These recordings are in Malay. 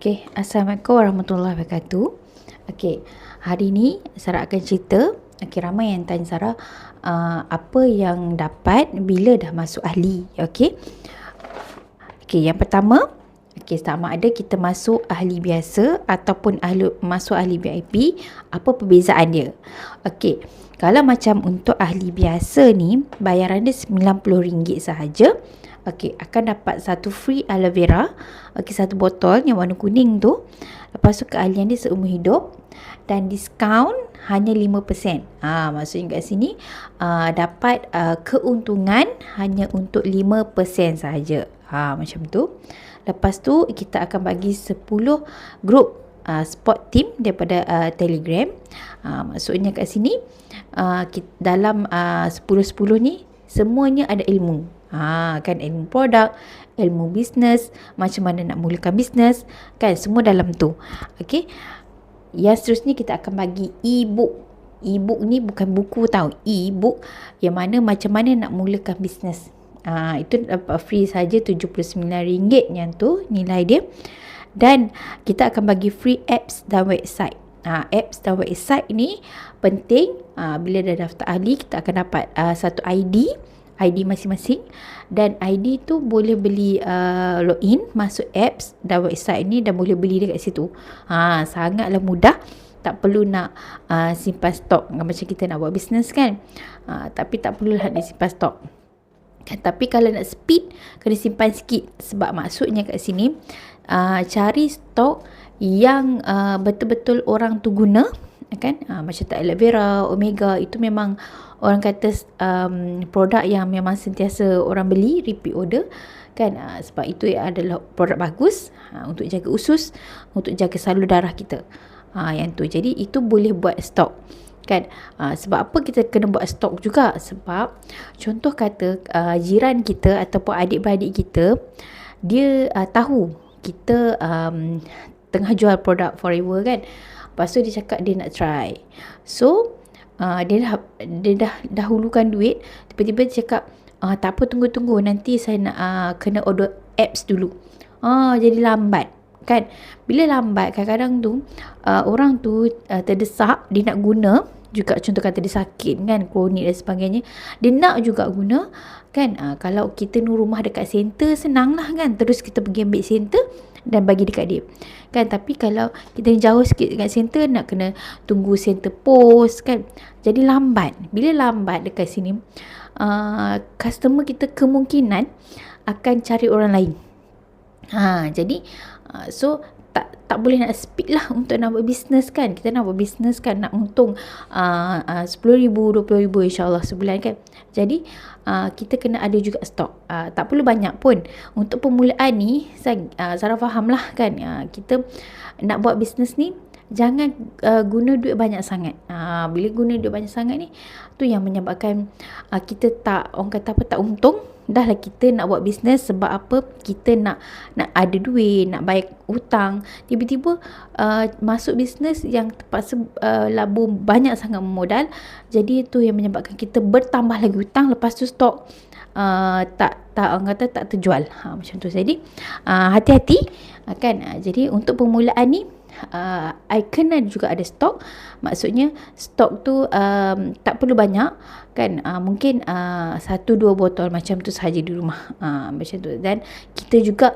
Okey, Assalamualaikum warahmatullahi wabarakatuh. Okey, hari ni Sarah akan cerita. Okey, ramai yang tanya Sarah, apa yang dapat bila dah masuk ahli. Okey. Okey, yang pertama, sama ada kita masuk ahli biasa ataupun masuk ahli VIP, apa perbezaan dia? Okey, kalau macam untuk ahli biasa ni, bayaran dia RM90 sahaja. Okey, akan dapat satu free aloe vera. Okey, satu botol yang warna kuning tu. Lepas tu keahlian dia seumur hidup dan diskaun hanya 5%. Maksudnya kat sini dapat keuntungan hanya untuk 5% sahaja. Macam tu. Lepas tu kita akan bagi 10 grup sport team daripada Telegram. Maksudnya kat sini dalam 10-10 ni semuanya ada ilmu. Kan ilmu produk, ilmu bisnes, macam mana nak mulakan bisnes, kan semua dalam tu. Okey. Yang seterusnya kita akan bagi e-book. E-book ni bukan buku tau, e-book yang mana macam mana nak mulakan bisnes. Itu dapat free saja RM79 yang tu nilai dia. Dan kita akan bagi free apps dan website. Apps dan website ni penting. Bila dah daftar ahli, kita akan dapat satu ID masing-masing, dan ID tu boleh beli login masuk apps dan website ni dan boleh beli dekat situ. Sangatlah mudah, tak perlu nak simpan stok macam kita nak buat bisnes kan. Tapi tak perlulah nak simpan stok kan. Tapi kalau nak speed, kena simpan sikit. Sebab maksudnya kat sini cari stok yang betul-betul orang tu guna kan. Macam tak aloe vera, omega, itu memang orang kata produk yang memang sentiasa orang beli, repeat order kan. Sebab itu adalah produk bagus untuk jaga usus, untuk jaga salur darah kita. Yang tu, jadi itu boleh buat stok kan. Sebab apa kita kena buat stok juga? Sebab contoh kata jiran kita ataupun adik-beradik kita, dia tahu kita tengah jual produk Forever kan. Lepas tu dia cakap dia nak try. So dia dah dahulukan duit. Tiba-tiba dia cakap tak apa, tunggu nanti saya nak kena order apps dulu. Jadi lambat kan. Bila lambat, kadang-kadang tu orang tu terdesak, dia nak guna juga. Contoh kata dia sakit kan, kronik dan sebagainya, dia nak juga guna kan. Kalau kita rumah dekat center, senang lah kan. Terus kita pergi ambil center dan bagi dekat dia kan. Tapi kalau kita jauh sikit dekat center, nak kena tunggu center post kan. Jadi lambat. Bila lambat dekat sini, customer kita kemungkinan akan cari orang lain. Jadi so tak boleh nak speed lah untuk nak buat bisnes kan. Kita nak buat bisnes kan, nak untung RM10,000, RM20,000 insyaAllah sebulan kan. Jadi kita kena ada juga stok. Tak perlu banyak pun. Untuk permulaan ni, Sarah faham lah kan. Kita nak buat bisnes ni, jangan guna duit banyak sangat. Bila guna duit banyak sangat ni, tu yang menyebabkan kita orang kata apa, tak untung. Dah lah kita nak buat bisnes sebab apa? Kita nak ada duit, nak bayar hutang. Tiba-tiba masuk bisnes yang terpaksa labur banyak sangat modal. Jadi itu yang menyebabkan kita bertambah lagi hutang. Lepas tu stok orang kata tak terjual. Macam tu. Jadi hati-hati kan. Jadi untuk permulaan ni, I kena juga ada stok. Maksudnya stok tu tak perlu banyak kan. Mungkin 1-2 botol macam tu sahaja di rumah. Macam tu. Dan kita juga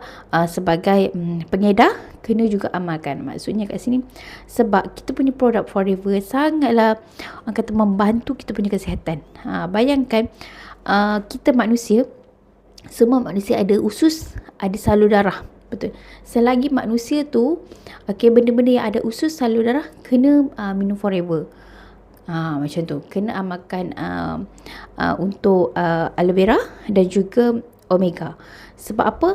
sebagai pengedar kena juga amalkan. Maksudnya kat sini, sebab kita punya produk Forever sangatlah orang kata membantu kita punya kesihatan. Bayangkan kita manusia, semua manusia ada usus, ada salur darah. Betul. Selagi manusia tu benda-benda yang ada usus, salur darah, kena minum Forever. Macam tu. Kena amalkan untuk aloe vera dan juga omega. Sebab apa?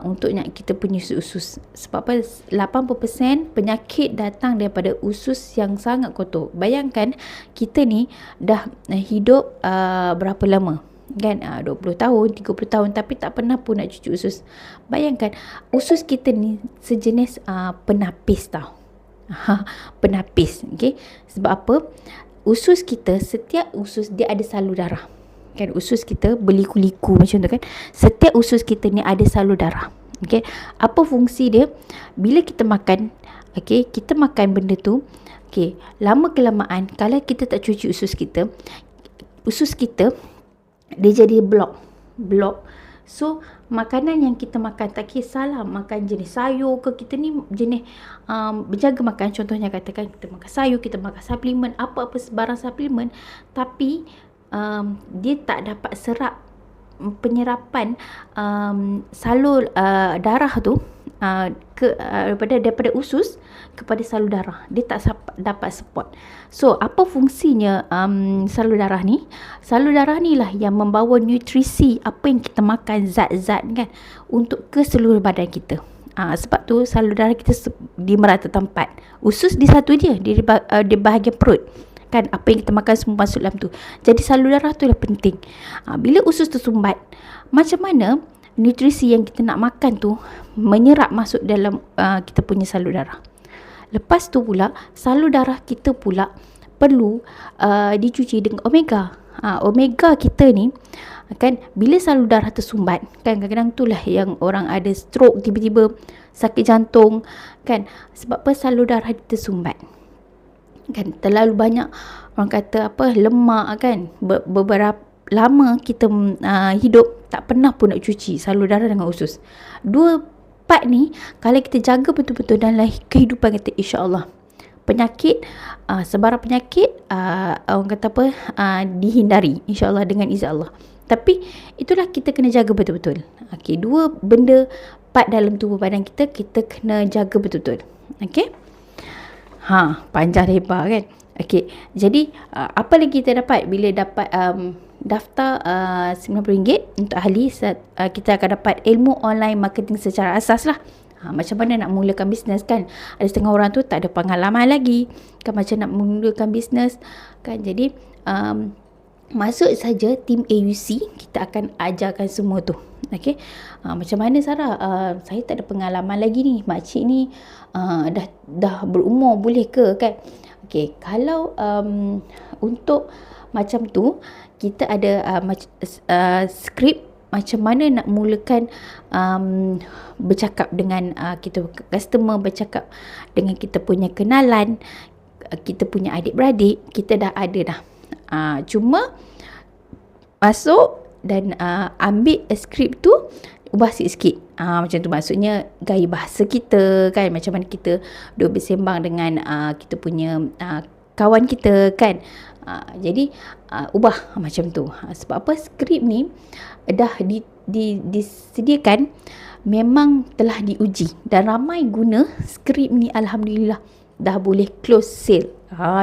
Untuk nak kita punya usus. Sebab apa? 80% penyakit datang daripada usus yang sangat kotor. Bayangkan kita ni dah hidup berapa lama kan, 20 tahun, 30 tahun, tapi tak pernah pun nak cuci usus. Bayangkan, usus kita ni sejenis penapis tau. Penapis, okay? Sebab apa? Usus kita, setiap usus dia ada salur darah kan. Usus kita berliku-liku macam tu kan. Setiap usus kita ni ada salur darah. Okey, apa fungsi dia? Bila kita makan, okey, kita makan benda tu, okey, lama kelamaan kalau kita tak cuci usus kita dia jadi blok. So makanan yang kita makan, tak kisahlah makan jenis sayur ke, kita ni jenis berjaga makan. Contohnya katakan kita makan sayur, kita makan suplemen, apa-apa sebarang suplemen, tapi dia tak dapat serap penyerapan salur darah tu daripada usus kepada salur darah, dia tak dapat support. So apa fungsinya salur darah ni? Salur darah ni lah yang membawa nutrisi apa yang kita makan, zat-zat kan, untuk ke seluruh badan kita. Sebab tu salur darah kita di merata tempat. Usus di satu je, di bahagian perut kan, apa yang kita makan semua masuk dalam tu. Jadi salur darah tu lah penting. Bila usus tersumbat, macam mana nutrisi yang kita nak makan tu menyerap masuk dalam kita punya salur darah. Lepas tu pula salur darah kita pula perlu dicuci dengan omega. Omega kita ni kan, bila salur darah tersumbat kan, kadang-kadang itulah yang orang ada stroke, tiba-tiba sakit jantung kan, sebab apa? Salur darah tersumbat kan, terlalu banyak orang kata lemak kan, beberapa lama kita hidup tak pernah pun nak cuci salur darah dengan usus. Dua part ni kalau kita jaga betul-betul dalam kehidupan kita, insya-Allah penyakit, sebarang penyakit orang kata dihindari, insya-Allah dengan izin Allah. Tapi itulah kita kena jaga betul-betul. Okey, dua benda part dalam tubuh badan kita kena jaga betul-betul. Okey. Panjang lebar kan. Okey, jadi apa lagi kita dapat bila dapat daftar RM90 untuk ahli? Kita akan dapat ilmu online marketing secara asas lah. Macam mana nak mulakan bisnes kan. Ada setengah orang tu tak ada pengalaman lagi kan, macam nak mulakan bisnes kan. Jadi masuk saja tim AUC, kita akan ajarkan semua tu. Okey, macam mana Sarah? Saya tak ada pengalaman lagi ni, makcik ni dah berumur, boleh ke kan? Okey, kalau untuk macam tu, kita ada skrip macam mana nak mulakan bercakap dengan kita customer, bercakap dengan kita punya kenalan, kita punya adik-beradik, kita dah ada dah. Cuma masuk dan ambil skrip tu, ubah sikit-sikit. Macam tu, maksudnya gaya bahasa kita kan, macam mana kita duk bersembang dengan kita punya kawan kita kan. Jadi ubah macam tu. Sebab apa? Skrip ni dah disediakan, memang telah diuji dan ramai guna skrip ni. Alhamdulillah dah boleh close sale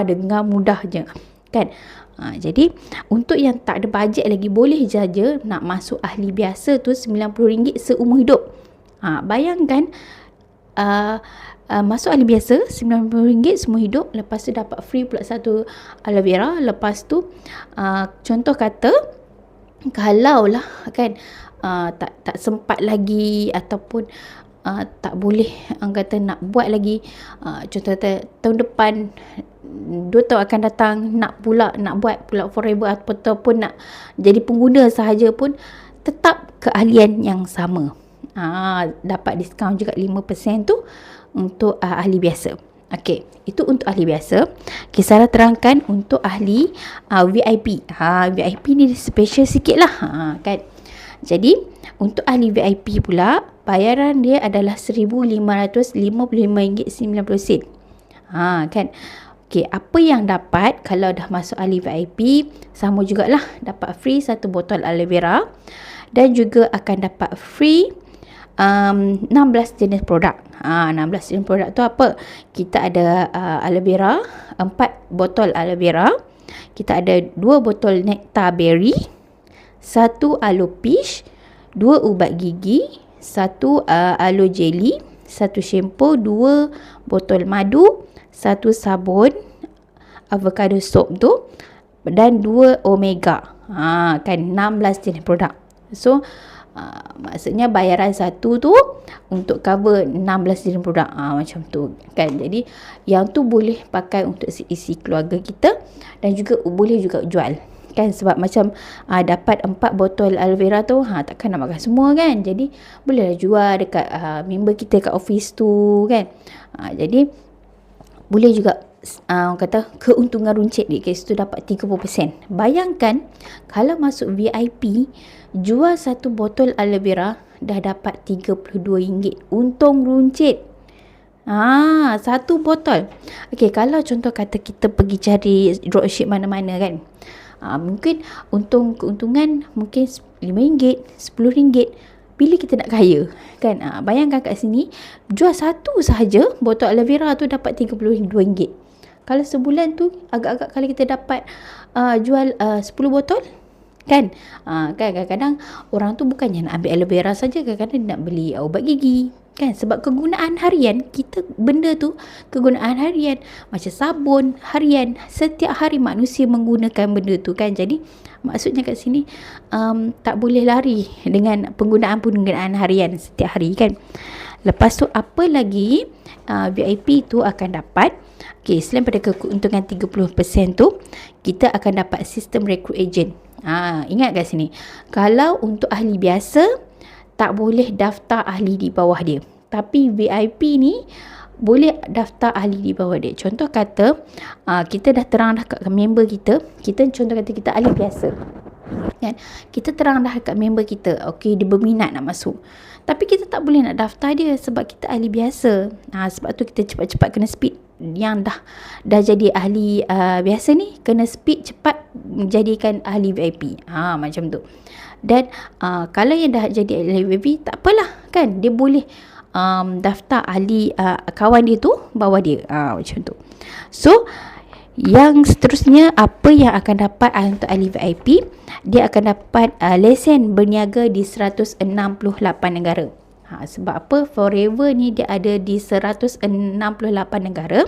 dengan mudah je kan. Jadi untuk yang tak ada bajet lagi, boleh saja nak masuk ahli biasa tu RM90 seumur hidup. Bayangkan masuk ahli biasa RM90 seumur hidup, lepas tu dapat free pula satu aloe vera. Lepas tu contoh kata kalau lah kan tak sempat lagi ataupun tak boleh kata nak buat lagi, contoh kata tahun depan, 2 tahun akan datang nak buat pula forever ataupun nak jadi pengguna sahaja pun, tetap keahlian yang sama. Dapat diskaun juga 5% tu untuk ahli biasa. Okey, itu untuk ahli biasa. Sarah terangkan untuk ahli VIP. VIP ni special sikit lah kan. Jadi untuk ahli VIP pula, bayaran dia adalah RM1,555.90. Kan. Okey, apa yang dapat kalau dah masuk ahli VIP? Sama jugalah, dapat free 1 botol aloe vera dan juga akan dapat free 16 jenis produk. 16 jenis produk tu apa? Kita ada aloe vera, 4 botol aloe vera. Kita ada 2 botol nectar berry, 1 aloe peach, 2 ubat gigi, 1 aloe jelly, 1 shampoo, 2 botol madu, 1 sabun avocado soap tu, dan 2 omega. Kan 16 jenis produk. So maksudnya bayaran satu tu untuk cover 16 jenis produk. Macam tu kan. Jadi yang tu boleh pakai untuk isi keluarga kita dan juga boleh juga jual kan, sebab macam dapat 4 botol aloe vera tu, takkan nak makan semua kan, jadi bolehlah jual dekat member kita kat office tu kan. Jadi boleh juga orang kata keuntungan runcit di kes tu dapat 30%. Bayangkan kalau masuk VIP, jual 1 botol aloe vera dah dapat RM32 untung runcit. 1 botol. Okey, kalau contoh kata kita pergi cari dropship mana-mana kan, mungkin keuntungan mungkin RM5, RM10. Bila kita nak kaya kan, bayangkan kat sini jual 1 sahaja botol aloe vera tu dapat RM32. Kalau sebulan tu agak-agak kalau kita dapat jual 10 botol kan, kadang-kadang orang tu bukannya nak ambil aloe vera saja, kadang-kadang nak beli ubat gigi kan, sebab kegunaan harian kita, benda tu kegunaan harian macam sabun harian, setiap hari manusia menggunakan benda tu kan. Jadi maksudnya kat sini tak boleh lari dengan penggunaan harian setiap hari kan. Lepas tu apa lagi VIP tu akan dapat, selain pada keuntungan 30% tu, kita akan dapat sistem recruit agent. Ingat kat sini, kalau untuk ahli biasa tak boleh daftar ahli di bawah dia, tapi VIP ni boleh daftar ahli di bawah dia. Contoh kata kita dah terang dah kat member kita contoh kata kita ahli biasa kan, kita terang dah kat member kita, dia berminat nak masuk, tapi kita tak boleh nak daftar dia sebab kita ahli biasa. Sebab tu kita cepat-cepat kena speed. Yang dah jadi ahli biasa ni kena speed cepat jadikan ahli VIP, macam tu. Dan kalau yang dah jadi ahli VIP tak apalah kan, dia boleh daftar ahli kawan dia tu bawah dia, macam tu. So yang seterusnya, apa yang akan dapat untuk ahli VIP, dia akan dapat lesen berniaga di 168 negara. Sebab apa? Forever ni dia ada di 168 negara.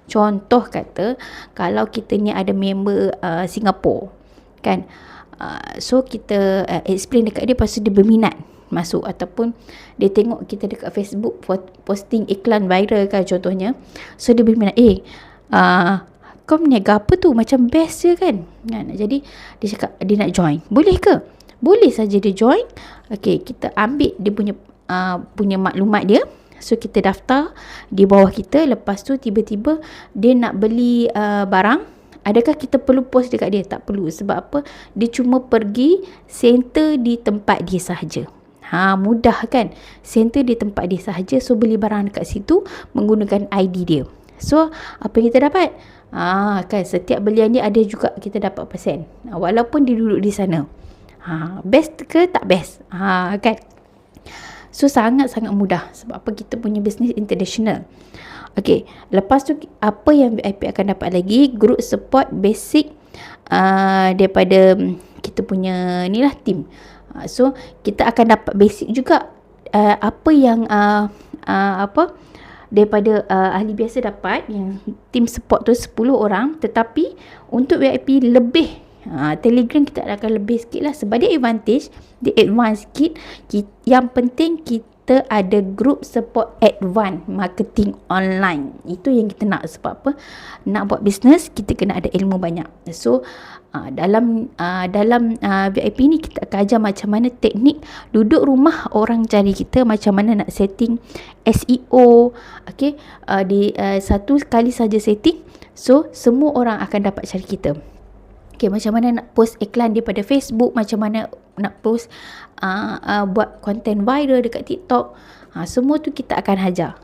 Contoh kata kalau kita ni ada member Singapura kan, so kita explain dekat dia, lepas tu dia berminat masuk, ataupun dia tengok kita dekat Facebook posting iklan viral kan contohnya, so dia berminat, kau berniaga apa tu, macam best je kan. Jadi dia cakap dia nak join, boleh ke? Boleh saja dia join. Kita ambil dia punya maklumat dia, so kita daftar di bawah kita. Lepas tu tiba-tiba dia nak beli barang, adakah kita perlu post dekat dia? Tak perlu. Sebab apa? Dia cuma pergi center di tempat dia sahaja. Mudah kan? Center di tempat dia sahaja, so beli barang dekat situ menggunakan ID dia. So apa yang kita dapat? Kan setiap belian dia ada juga kita dapat persen, walaupun dia duduk di sana. Best ke tak best? Kan? So sangat-sangat mudah. Sebab apa? Kita punya bisnes international. Lepas tu apa yang VIP akan dapat lagi? Group support basic daripada kita punya ni lah, team. So kita akan dapat basic juga apa yang daripada ahli biasa dapat, yang team support tu 10 orang, tetapi untuk VIP lebih. Telegram kita akan lebih sikit lah, sebab dia advantage, dia advance sikit. Yang penting kita ada group support advance marketing online. Itu yang kita nak. Sebab apa? Nak buat bisnes, kita kena ada ilmu banyak. So dalam VIP ni kita akan ajar macam mana teknik duduk rumah orang cari kita, macam mana nak setting SEO. Di satu kali saja setting, so semua orang akan dapat cari kita. Macam mana nak post iklan daripada Facebook, macam mana nak post buat konten viral dekat TikTok, semua tu kita akan hajar,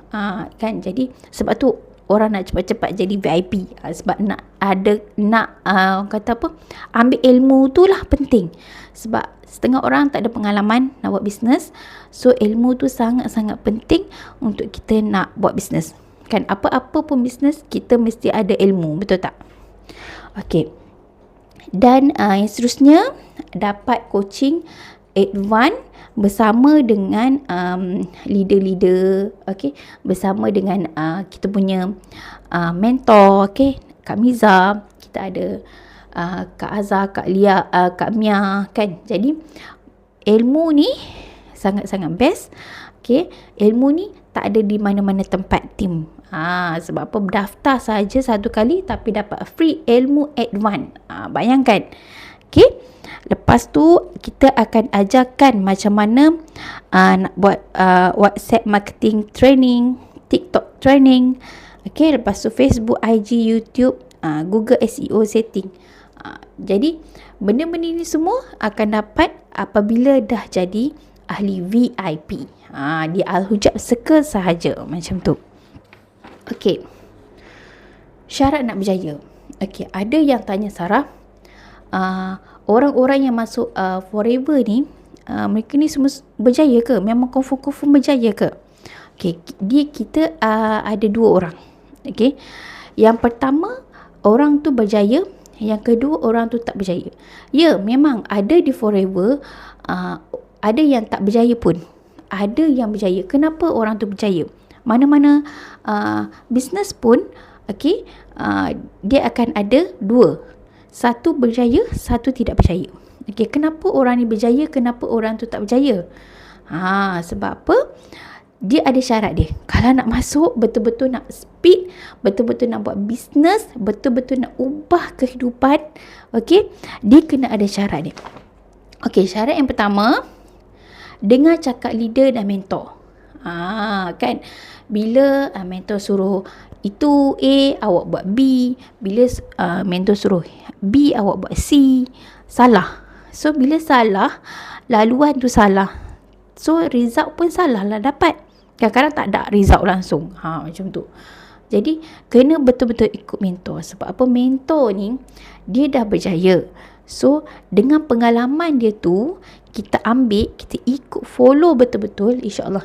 kan. Jadi sebab tu orang nak cepat-cepat jadi VIP, sebab nak kata apa, ambil ilmu tu lah penting. Sebab setengah orang tak ada pengalaman nak buat bisnes, so ilmu tu sangat-sangat penting untuk kita nak buat bisnes kan. Apa-apa pun bisnes kita mesti ada ilmu, betul tak? Dan yang seterusnya dapat coaching advance bersama dengan leader-leader, bersama dengan kita punya mentor, Kak Miza, kita ada Kak Azhar, Kak Lia, Kak Mia kan. Jadi ilmu ni sangat-sangat best. Ilmu ni tak ada di mana-mana tempat team. Sebab apa? Daftar saja satu kali tapi dapat free ilmu advance. Bayangkan Okey. Lepas tu kita akan ajarkan macam mana nak buat WhatsApp marketing training, TikTok training. Okey, lepas tu Facebook, IG, YouTube, Google SEO setting. Jadi benda-benda ni semua akan dapat apabila dah jadi ahli VIP. Di Al-Hujab Circle sahaja, macam tu. Okey. Syarat nak berjaya. Okey, ada yang tanya Sarah, orang-orang yang masuk Forever ni, mereka ni semua berjaya ke? Memang confirm berjaya ke? Okey, kita ada 2 orang. Okey. Yang pertama, orang tu berjaya. Yang kedua, orang tu tak berjaya. Ya, memang ada di Forever, ada yang tak berjaya pun. Ada yang berjaya. Kenapa orang tu berjaya? Mana-mana bisnes pun, okey, dia akan ada 2. Satu berjaya, satu tidak berjaya. Okey, kenapa orang ni berjaya, kenapa orang tu tak berjaya? Sebab apa? Dia ada syarat dia. Kalau nak masuk, betul-betul nak speed, betul-betul nak buat bisnes, betul-betul nak ubah kehidupan, okey, dia kena ada syarat dia. Okey, syarat yang pertama, dengar cakap leader dan mentor. Kan, bila mentor suruh itu A, awak buat B. Bila mentor suruh B, awak buat C, salah. So bila salah, laluan tu salah, so result pun salah lah dapat. Kadang-kadang tak ada result langsung. Macam tu. Jadi kena betul-betul ikut mentor. Sebab apa? Mentor ni dia dah berjaya. So dengan pengalaman dia tu, kita ambil, kita ikut, follow betul-betul, insya-Allah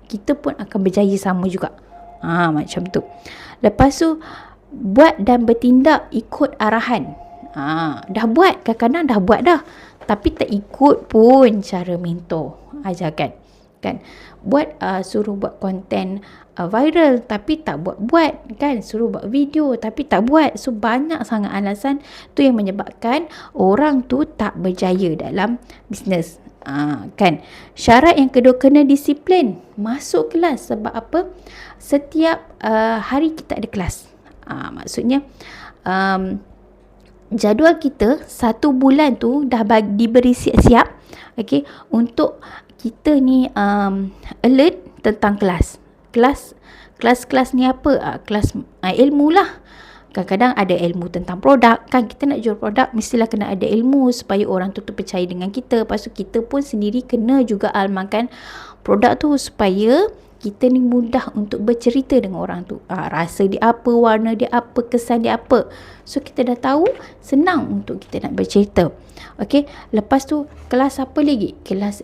kita pun akan berjaya sama juga. Macam tu. Lepas tu buat dan bertindak ikut arahan. Dah buat, kadang-kadang dah buat dah, tapi tak ikut pun cara mentor ajarkan. Kan, buat suruh buat konten viral tapi tak buat-buat, kan, suruh buat video tapi tak buat. So banyak sangat alasan tu yang menyebabkan orang tu tak berjaya dalam bisnes. Kan, syarat yang kedua, kena disiplin masuk kelas. Sebab apa? Setiap hari kita ada kelas. Maksudnya jadual kita 1 bulan tu dah diberi siap-siap, okey, untuk kita ni alert tentang kelas. Kelas ni apa? Kelas ilmu lah. Kadang-kadang ada ilmu tentang produk, kan, kita nak jual produk mestilah kena ada ilmu supaya orang tu percaya dengan kita. Lepas tu kita pun sendiri kena juga amalkan produk tu supaya kita ni mudah untuk bercerita dengan orang tu. Rasa dia apa, warna dia apa, kesan dia apa. So kita dah tahu, senang untuk kita nak bercerita. Okey, lepas tu kelas apa lagi? Kelas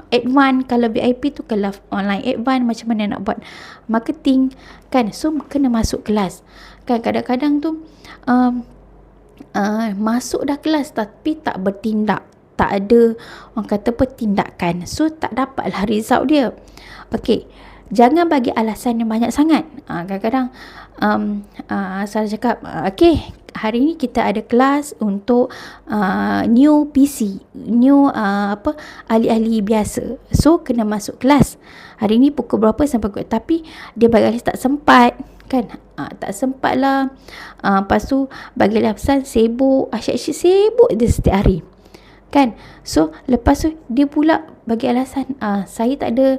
advance. Kalau VIP tu kelas online advance, macam mana nak buat marketing, kan. So kena masuk kelas. Kan kadang-kadang tu masuk dah kelas tapi tak bertindak, tak ada orang kata tindakan, so tak dapatlah result dia. Okey, jangan bagi alasan yang banyak sangat. Kadang-kadang saya cakap, okey, hari ni kita ada kelas untuk new PC, new ahli-ahli biasa, so kena masuk kelas hari ni pukul berapa sampai pukul, tapi dia bagi alasan tak sempat, kan. Tak sempat lah. Lepas tu bagi alasan sibuk, asyik-asyik sibuk dia setiap hari, kan. So lepas tu dia pula bagi alasan saya tak ada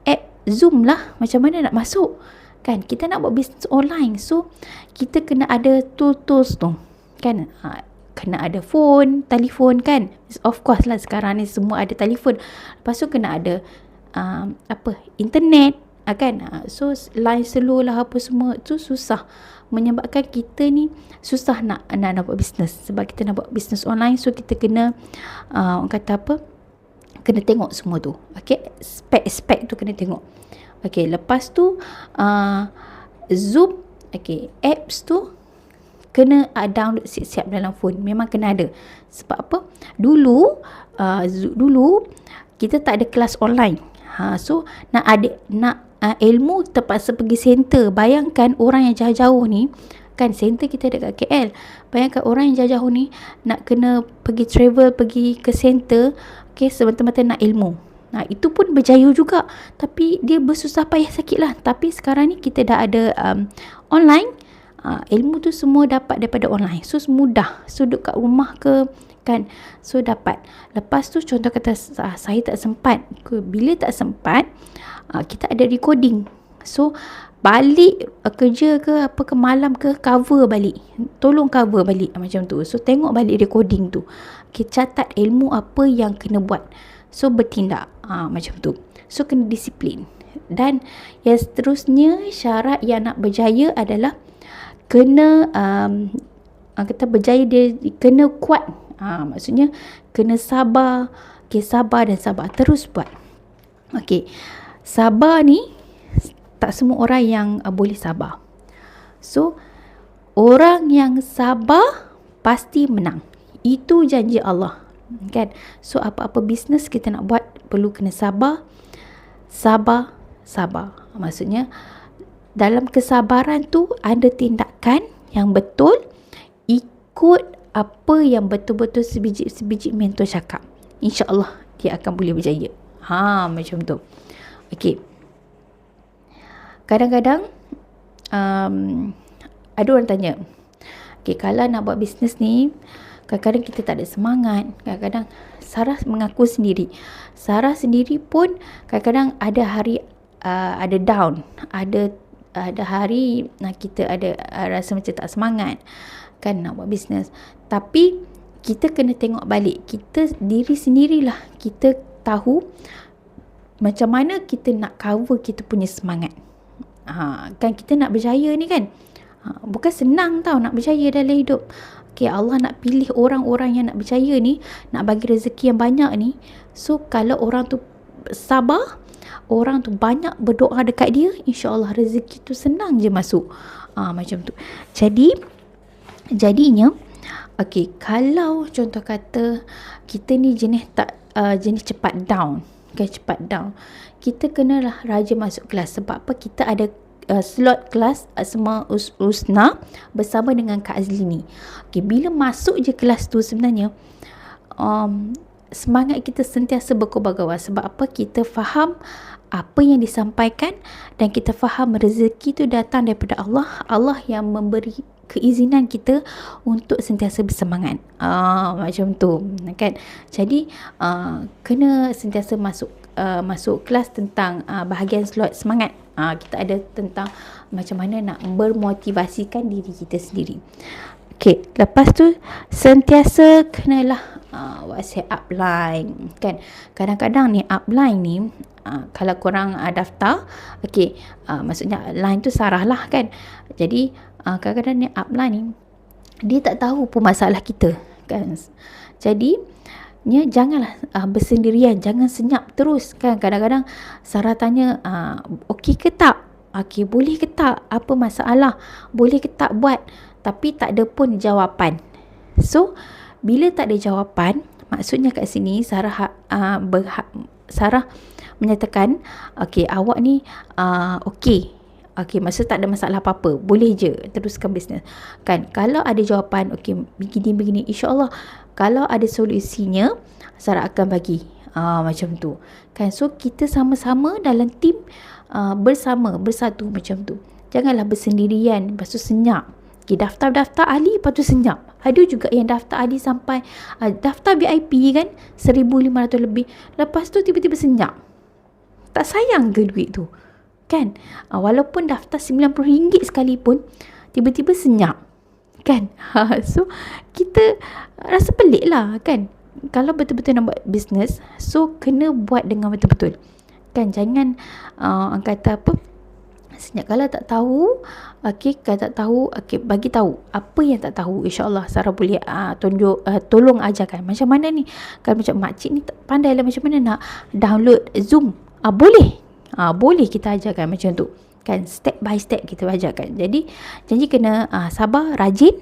app Zoom lah, macam mana nak masuk, kan. Kita nak buat bisnes online, so kita kena ada tools tu, kan. Kena ada telefon, kan. Of course lah sekarang ni semua ada telefon. Lepas tu kena ada internet, kan. So line slow lah apa semua tu susah, menyebabkan kita ni susah nak buat bisnes. Sebab kita nak buat bisnes online, so kita kena orang kata kena tengok semua tu. Okey, spek tu kena tengok. Okey, lepas tu Zoom, okey, apps tu kena download siap-siap dalam phone. Memang kena ada. Sebab apa? Dulu kita tak ada kelas online. So nak ilmu terpaksa pergi center. Bayangkan orang yang jauh-jauh ni, kan, center kita dekat KL. Bayangkan orang yang jauh-jauh ni nak kena pergi travel, pergi ke center, okey, semata-mata nak ilmu. Itu pun berjaya juga, tapi dia bersusah payah sikit lah. Tapi sekarang ni kita dah ada online, ilmu tu semua dapat daripada online. So mudah. So duduk kat rumah ke kan, so dapat. Lepas tu contoh kata saya tak sempat, bila tak sempat, kita ada recording. So balik kerja ke apa ke malam ke, cover balik, tolong cover balik macam tu. So tengok balik recording tu, catat ilmu apa yang kena buat, so bertindak macam tu. So kena disiplin. Dan yang seterusnya, syarat yang nak berjaya adalah kena kita berjaya, dia kena kuat. Maksudnya kena sabar. Sabar dan sabar, terus buat. Sabar ni tak semua orang yang boleh sabar. So orang yang sabar pasti menang. Itu janji Allah, kan? So apa-apa bisnes kita nak buat perlu kena sabar. Sabar. Maksudnya dalam kesabaran tu ada tindakan yang betul, ikut apa yang betul-betul sebiji mentor cakap. InsyaAllah dia akan boleh berjaya. Macam tu. Kadang-kadang ada orang tanya, kalau nak buat bisnes ni, kadang-kadang kita tak ada semangat. Kadang-kadang Sarah mengaku sendiri, Sarah sendiri pun kadang-kadang ada hari ada down, ada hari kita ada rasa macam tak semangat kan nak buat bisnes. Tapi kita kena tengok balik kita diri sendirilah, kita tahu macam mana kita nak cover kita punya semangat. Kan kita nak berjaya ni kan, bukan senang tau nak berjaya dalam hidup. Allah nak pilih orang-orang yang nak berjaya ni, nak bagi rezeki yang banyak ni. So kalau orang tu sabar, orang tu banyak berdoa dekat dia, insya-Allah rezeki tu senang je masuk. Macam tu. Jadinya kalau contoh kata kita ni jenis cepat down, cepat down, kita kenalah rajin masuk kelas. Sebab apa? Kita ada slot kelas Asma Husna bersama dengan Kak Azlini. Bila masuk je kelas tu sebenarnya semangat kita sentiasa berkobar-kobar. Sebab apa? Kita faham apa yang disampaikan dan kita faham rezeki tu datang daripada Allah. Allah yang memberi keizinan kita untuk sentiasa bersemangat. Macam tu kan. Jadi kena sentiasa masuk kelas tentang bahagian slot semangat. Kita ada tentang macam mana nak bermotivasikan diri kita sendiri. Lepas tu sentiasa kenalah WhatsApp upline kan. Kadang-kadang ni upline ni kalau korang daftar, maksudnya line tu Sarah lah kan. Jadi kadang-kadang ni upline ni dia tak tahu pun masalah kita kan. Jadi janganlah bersendirian, jangan senyap terus kan. Kadang-kadang Sarah tanya, okey ke tak? Boleh ke tak? Apa masalah? Boleh ke tak buat? Tapi tak ada pun jawapan. So bila tak ada jawapan, maksudnya kat sini Sarah menyatakan awak ni maksud tak ada masalah apa-apa, boleh je teruskan bisnes kan. Kalau ada jawapan begini, insya-Allah kalau ada solusinya Sarah akan bagi. Macam tu kan. So kita sama-sama dalam tim, bersatu macam tu. Janganlah bersendirian lepas tu senyap. Daftar ahli lepas tu senyap. Ada juga yang daftar ahli sampai daftar VIP kan 1,500 lebih, lepas tu tiba-tiba senyap. Tak sayang ke duit tu kan? Walaupun daftar RM90 sekalipun, tiba-tiba senyap kan. So kita rasa pelik lah kan. Kalau betul-betul nak buat bisnes, so kena buat dengan betul-betul kan. Jangan kata apa, senyap. Kalau tak tahu, kalau tak tahu, bagi tahu apa yang tak tahu. InsyaAllah Sarah boleh tolong ajarkan macam mana ni. Kalau macam makcik ni tak pandai lah macam mana nak download Zoom, boleh kita ajarkan macam tu kan. Step by step kita ajarkan. Jadi janji kena sabar, rajin.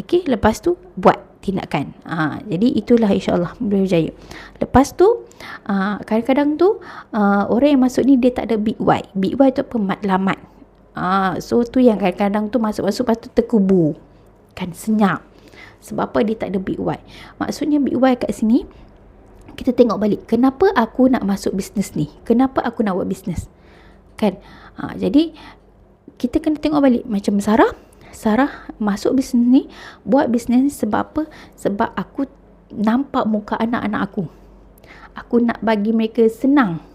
Lepas tu buat tindakan. Jadi itulah insyaAllah boleh berjaya. Lepas tu kadang-kadang tu orang yang masuk ni dia tak ada big Y. Big Y tu apa? Matlamat. So tu yang kadang-kadang tu masuk-masuk lepas tu terkubur kan, senyap. Sebab apa? Dia tak ada big Y. Maksudnya big Y kat sini, kita tengok balik, kenapa aku nak masuk bisnes ni, kenapa aku nak buat bisnes kan. Jadi kita kena tengok balik. Macam Sarah Sarah masuk bisnes ni, buat bisnes ni sebab apa? Sebab aku nampak muka anak-anak aku. Aku nak bagi mereka senang.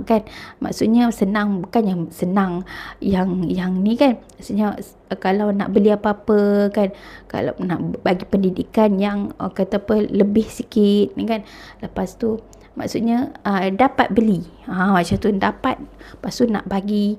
Kan, maksudnya senang, bukan yang senang yang ni kan, maksudnya kalau nak beli apa-apa kan, kalau nak bagi pendidikan yang kata apa lebih sikit kan, lepas tu maksudnya dapat beli macam tu, dapat, lepas tu nak bagi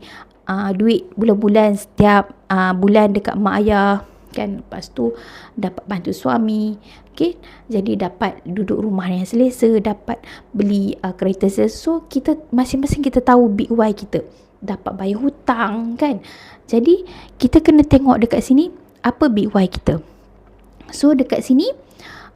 duit bulan-bulan, setiap bulan dekat mak ayah kan, lepas tu dapat bantu suami. Okay, jadi dapat duduk rumah yang selesa, dapat beli kereta selesa. So kita masing-masing kita tahu big why kita, dapat bayar hutang kan. Jadi kita kena tengok dekat sini apa big why kita. So dekat sini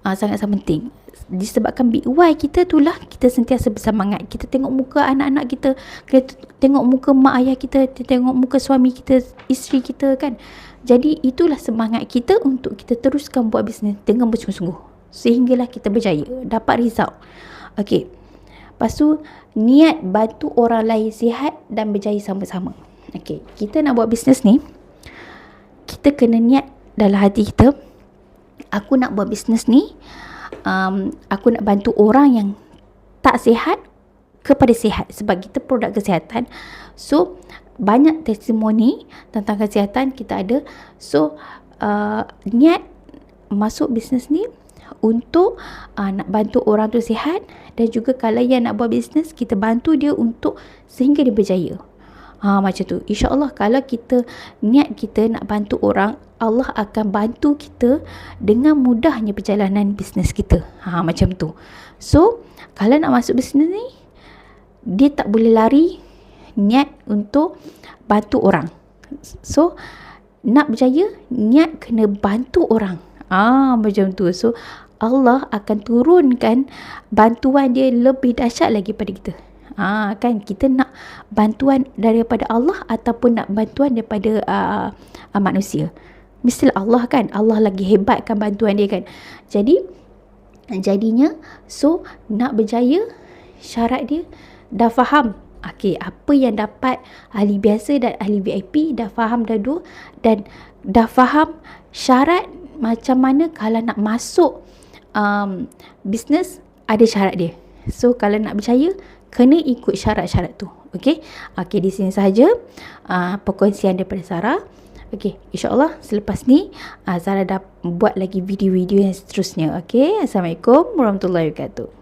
sangat-sangat penting. Disebabkan big why kita itulah kita sentiasa bersemangat. Kita tengok muka anak-anak kita, kita tengok muka mak ayah kita, kita tengok muka suami kita, isteri kita kan. Jadi itulah semangat kita untuk kita teruskan buat bisnes dengan bersungguh-sungguh, sehinggalah kita berjaya, dapat result. Okey. Lepas tu niat bantu orang lain sihat dan berjaya sama-sama. Okey, kita nak buat bisnes ni, kita kena niat dalam hati kita, aku nak buat bisnes ni, aku nak bantu orang yang tak sihat kepada sihat, sebab kita produk kesihatan. So banyak testimoni tentang kesihatan kita ada. So niat masuk bisnes ni untuk nak bantu orang tu sihat, dan juga kalau yang nak buat bisnes, kita bantu dia untuk sehingga dia berjaya. Macam tu. InsyaAllah kalau kita niat kita nak bantu orang, Allah akan bantu kita dengan mudahnya perjalanan bisnes kita. Macam tu. So kalau nak masuk bisnes ni, dia tak boleh lari niat untuk bantu orang. So nak berjaya, niat kena bantu orang. Macam tu. So Allah akan turunkan bantuan dia lebih dahsyat lagi pada kita. Kan kita nak bantuan daripada Allah ataupun nak bantuan daripada manusia, mestilah Allah kan. Allah lagi hebatkan bantuan dia kan. Jadinya so nak berjaya, syarat dia dah faham. Okey, apa yang dapat ahli biasa dan ahli VIP, dah faham dah dua, dan dah faham syarat macam mana kalau nak masuk bisnes, ada syarat dia. So kalau nak berjaya, kena ikut syarat-syarat tu. Okey, di sini sahaja perkongsian daripada Sarah. Okey, insyaAllah selepas ni Sarah dah buat lagi video-video yang seterusnya. Okey, Assalamualaikum warahmatullahi wabarakatuh.